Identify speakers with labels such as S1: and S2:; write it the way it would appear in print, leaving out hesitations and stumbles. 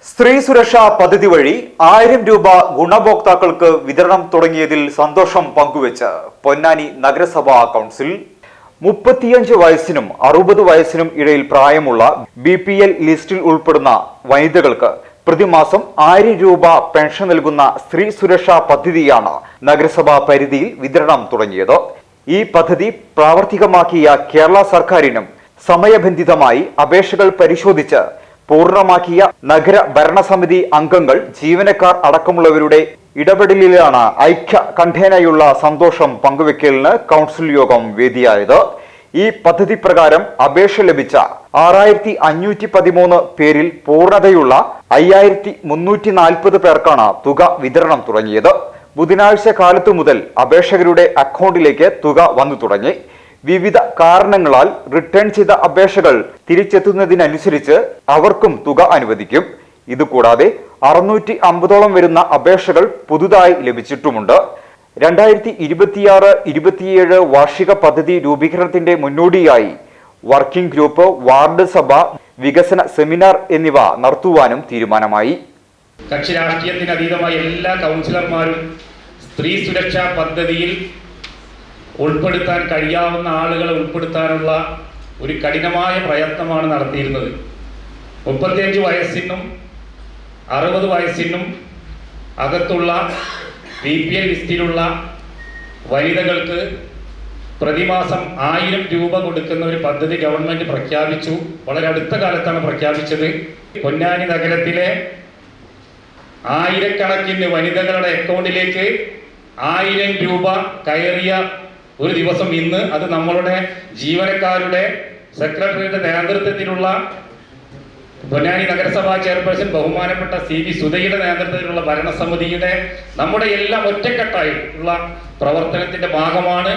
S1: സ്ത്രീ സുരക്ഷാ പദ്ധതി വഴി 1000 രൂപ ഗുണഭോക്താക്കൾക്ക് വിതരണം തുടങ്ങിയതിൽ സന്തോഷം പങ്കുവെച്ച് പൊന്നാനി നഗരസഭാ കൗൺസിൽ 35 വയസ്സിനും 60 വയസ്സിനും ഇടയിൽ പ്രായമുള്ള BPL ലിസ്റ്റിൽ ഉൾപ്പെടുന്ന വനിതകൾക്ക് പ്രതിമാസം 1000 രൂപ പെൻഷൻ നൽകുന്ന സ്ത്രീ സുരക്ഷാ പദ്ധതിയാണ് നഗരസഭാ പരിധിയിൽ വിതരണം തുടങ്ങിയത്. ഈ പദ്ധതി പ്രാവർത്തികമാക്കിയ കേരള സർക്കാരിനും സമയബന്ധിതമായി അപേക്ഷകൾ പരിശോധിച്ച് പൂർണ്ണമാക്കിയ നഗര ഭരണസമിതി അംഗങ്ങൾ ജീവനക്കാർ അടക്കമുള്ളവരുടെ ഇടപെടലിലാണ് ഐക്യ കണ്ഠേനയുള്ള സന്തോഷം പങ്കുവെക്കലിന് കൗൺസിൽ യോഗം വേദിയായത്. ഈ പദ്ധതി പ്രകാരം അപേക്ഷ ലഭിച്ച 6513 പേരിൽ പൂർണ്ണതയുള്ള 5340 പേർക്കാണ് തുക വിതരണം തുടങ്ങിയത്. ബുധനാഴ്ച കാലത്തു മുതൽ അപേക്ഷകരുടെ അക്കൗണ്ടിലേക്ക് തുക വന്നു തുടങ്ങി. വിവിധ കാരണങ്ങളാൽ റിട്ടേൺ ചെയ്ത അപേക്ഷകൾ തിരിച്ചെത്തുന്നതിനനുസരിച്ച് അവർക്കും തുക അനുവദിക്കും. ഇതുകൂടാതെ 650ഓളം വരുന്ന അപേക്ഷകൾ പുതുതായി ലഭിച്ചിട്ടുമുണ്ട്. 2026-27 വാർഷിക പദ്ധതി രൂപീകരണത്തിന്റെ മുന്നോടിയായി വർക്കിംഗ് ഗ്രൂപ്പ്, വാർഡ് സഭ, വികസന സെമിനാർ എന്നിവ നടത്തുവാനും തീരുമാനമായി.
S2: കക്ഷി രാഷ്ട്രീയത്തിന് അതീതമായ എല്ലാ കൗൺസിലർമാരും സ്ത്രീ സുരക്ഷാ പദ്ധതിയിൽ ഉൾപ്പെടുത്താൻ കഴിയാവുന്ന ആളുകളെ ഉൾപ്പെടുത്താനുള്ള ഒരു കഠിനമായ പ്രയത്നമാണ് നടത്തിയിരുന്നത്. 35 വയസ്സിനും 60 വയസ്സിനും അകത്തുള്ള BPL ലിസ്റ്റിലുള്ള വനിതകൾക്ക് പ്രതിമാസം 1000 രൂപ കൊടുക്കുന്ന ഒരു പദ്ധതി ഗവൺമെന്റ് പ്രഖ്യാപിച്ചു. വളരെ അടുത്ത കാലത്താണ് പ്രഖ്യാപിച്ചത്. പൊന്നാനി നഗരത്തിലെ ആയിരക്കണക്കിന് വനിതകളുടെ അക്കൗണ്ടിലേക്ക് 1000 രൂപ കയറിയ ഒരു ദിവസം ഇന്ന്. അത് നമ്മളുടെ ജീവനക്കാരുടെ സെക്രട്ടറിയുടെ നേതൃത്വത്തിലുള്ള പൊന്നാനി നഗരസഭാ ചെയർപേഴ്സൺ ബഹുമാനപ്പെട്ട CB സുധയുടെ നേതൃത്വത്തിലുള്ള ഭരണസമിതിയുടെ നമ്മുടെ എല്ലാം ഒറ്റക്കെട്ടായി ഉള്ള പ്രവർത്തനത്തിന്റെ ഭാഗമാണ്.